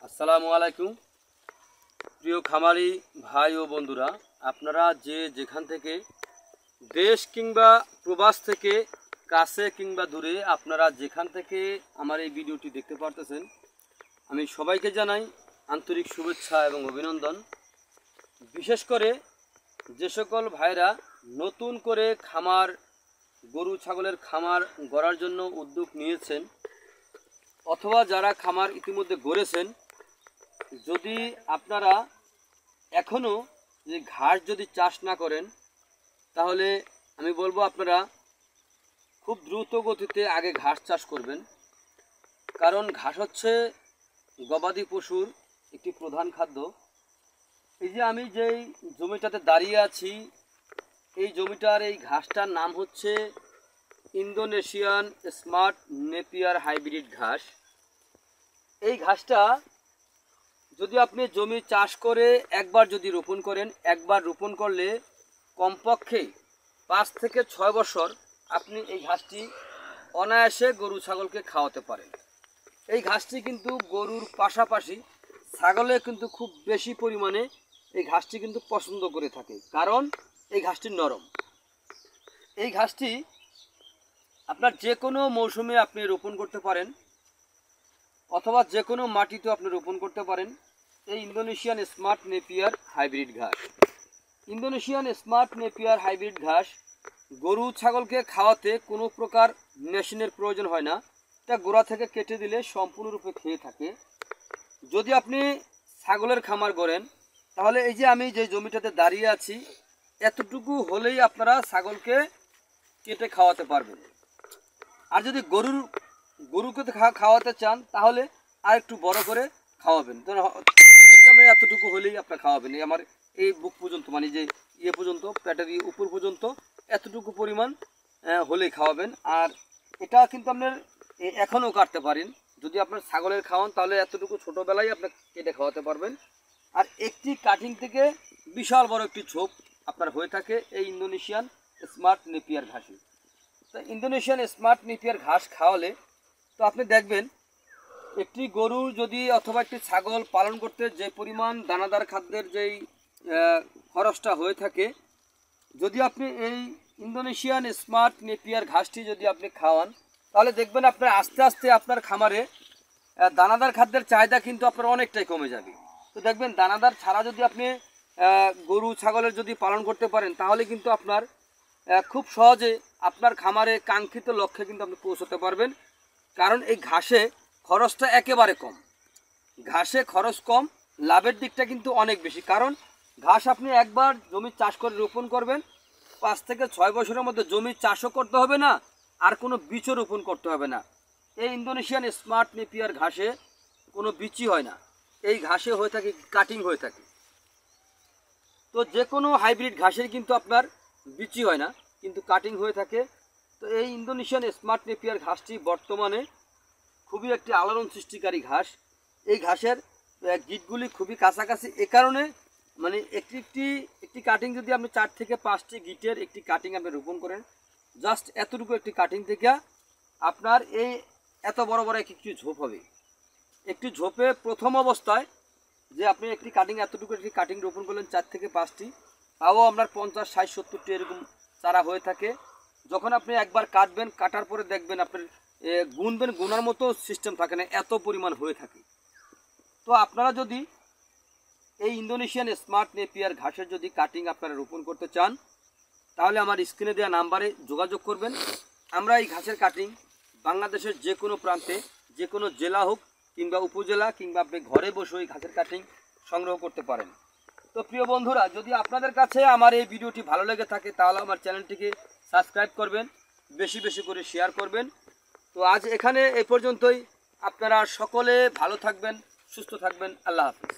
আসসালামু আলাইকুম প্রিয় খামারি ভাই ও বন্ধুরা, আপনারা যে যেখান থেকে দেশ কিংবা প্রবাস থেকে কাছে কিংবা দূরে আপনারা যেখান থেকে আমার এই ভিডিওটি দেখতে পারতেছেন, আমি সবাইকে জানাই আন্তরিক শুভেচ্ছা এবং অভিনন্দন। বিশেষ করে যে সকল ভাইরা নতুন করে খামার গরু ছাগলের খামার গড়ার জন্য উদ্যোগ নিয়েছেন অথবা যারা খামার ইতিমধ্যে গড়েছেন, যদি আপনারা এখনও যে ঘাস যদি চাষ না করেন, তাহলে আমি বলবো আপনারা খুব দ্রুত গতিতে আগে ঘাস চাষ করবেন। কারণ ঘাস হচ্ছে গবাদি পশুর একটি প্রধান খাদ্য। এই যে আমি যেই জমিটাতে দাঁড়িয়ে আছি, এই জমিটার এই ঘাসটার নাম হচ্ছে ইন্দোনেশিয়ান স্মার্ট নেপিয়ার হাইব্রিড ঘাস। এই ঘাসটা যদি আপনি জমি চাষ করে একবার যদি রোপণ করেন, একবার রোপণ করলে কমপক্ষে 5 থেকে 6 বছর আপনি এই ঘাসটি অনায়াসে গরু ছাগলকে খাওয়াতে পারেন। এই ঘাসটি কিন্তু গরুর পাশাপাশি ছাগলে কিন্তু খুব বেশি পরিমাণে এই ঘাসটি কিন্তু পছন্দ করে থাকে, কারণ এই ঘাসটি নরম। এই ঘাসটি আপনার যে কোনো মৌসুমে আপনি রোপণ করতে পারেন অথবা যে কোনো মাটিতেও আপনি রোপণ করতে পারেন। এই ইন্দোনেশিয়ান স্মার্ট নেপিয়ার হাইব্রিড ঘাস, ইন্দোনেশিয়ান স্মার্ট নেপিয়ার হাইব্রিড ঘাস গরু ছাগলকে খাওয়াতে কোনো প্রকার মেশিনের প্রয়োজন হয় না। এটা গোড়া থেকে কেটে দিলে সম্পূর্ণরূপে খেয়ে থাকে। যদি আপনি ছাগলের খামার গড়েন, তাহলে এই যে আমি যে জমিটাতে দাঁড়িয়ে আছি, এতটুকু হলেই আপনারা ছাগলকে কেটে খাওয়াতে পারবেন। আর যদি গরুকে খাওয়াতে চান, তাহলে আর একটু বড় করে খাওয়াবেন। ওই ক্ষেত্রে আপনি এতটুকু হলেই আপনার খাওয়াবেন। এই আমার এই বুক পর্যন্ত, মানে যে ইয়ে পর্যন্ত, পেটের উপর পর্যন্ত এতটুকু পরিমাণ হলেই খাওয়াবেন। আর এটা কিন্তু আপনার এখনও কাটতে পারেন। যদি আপনার ছাগলের খাওয়ান, তাহলে এতটুকু ছোটোবেলায় আপনার কেটে খাওয়াতে পারবেন। আর একটি কাটিং থেকে বিশাল বড় একটি ঝোপ আপনার হয়ে থাকে এই ইন্দোনেশিয়ান স্মার্ট নেপিয়ার ঘাসে। তো ইন্দোনেশিয়ান স্মার্ট নেপিয়ার ঘাস খাওয়ালে তো আপনি দেখবেন, একটি গরু যদি অথবা একটি ছাগল পালন করতে যে পরিমাণ দানাদার খাদ্যের যেই খরচটা হয়ে থাকে, যদি আপনি এই ইন্দোনেশিয়ান স্মার্ট নেপিয়ার ঘাসটি যদি আপনি খাওয়ান, তাহলে দেখবেন আপনার আস্তে আস্তে আপনার খামারে দানাদার খাদ্যের চাহিদা কিন্তু আপনার অনেকটাই কমে যাবে। তো দেখবেন দানাদার ছাড়া যদি আপনি গরু ছাগলের যদি পালন করতে পারেন, তাহলে কিন্তু আপনার খুব সহজে আপনার খামারে কাঙ্ক্ষিত লক্ষ্যে কিন্তু আপনি পৌঁছতে পারবেন। কারণ এই ঘাসে খরচটা একেবারে কম। ঘাসে খরচ কম, লাভের দিকটা কিন্তু অনেক বেশি। কারণ ঘাস আপনি একবার জমি চাষ করে রোপণ করবেন, 5 থেকে 6 বছরের মধ্যে জমি চাষও করতে হবে না, আর কোনো বীজও রোপণ করতে হবে না। এই ইন্দোনেশিয়ান স্মার্ট নেপিয়ার ঘাসে কোনো বীজই হয় না, এই ঘাসে হয়ে থাকে কাটিং হয়ে থাকে। তো যে কোনো হাইব্রিড ঘাসের কিন্তু আপনার বীজই হয় না, কিন্তু কাটিং হয়ে থাকে। তো এই ইন্দোনেশিয়ান স্মার্ট নেপিয়ার ঘাসটি বর্তমানে খুবই একটি আলোড়ন সৃষ্টিকারী ঘাস। এই ঘাসের গিটগুলি খুবই কাছাকাছি, এ কারণে মানে একটি কাটিং যদি আপনি 4 থেকে 5টি গিটের একটি কাটিং আপনি রোপণ করেন, জাস্ট এতটুকু একটি কাটিং থেকে আপনার এই এত বড় বড় একটি ঝোপ হবে। একটি ঝোপে প্রথম অবস্থায় যে আপনি একটি কাটিং এতটুকু একটি কাটিং রোপণ করলেন 4 থেকে 5টি, তাও আপনার 50, 60, 70টি এরকম চারা হয়ে থাকে। যখন আপনি একবার কাটবেন, কাটার পরে দেখবেন আপনার গুনবেন, গোনার মতো সিস্টেম থাকে না, এত পরিমাণ হয়ে থাকে। তো আপনারা যদি এই ইন্দোনেশিয়ান স্মার্ট নেপিয়ার ঘাসের যদি কাটিং আপনারা রোপণ করতে চান, তাহলে আমার স্ক্রিনে দেওয়া নাম্বারে যোগাযোগ করবেন। আমরা এই ঘাসের কাটিং বাংলাদেশের যে কোনো প্রান্তে, যে কোনো জেলা হোক কিংবা উপজেলা, কিংবা আপনি ঘরে বসে এই ঘাসের কাটিং সংগ্রহ করতে পারেন। তো প্রিয় বন্ধুরা, যদি আপনাদের কাছে আমার এই ভিডিওটি ভালো লেগে থাকে, তাহলে আমার চ্যানেলটিকে সাবস্ক্রাইব করবেন, বেশি বেশি করে শেয়ার করবেন। তো আজ এখানে এই পর্যন্তই। আপনারা সকলে ভালো থাকবেন, সুস্থ থাকবেন। আল্লাহ হাফেজ।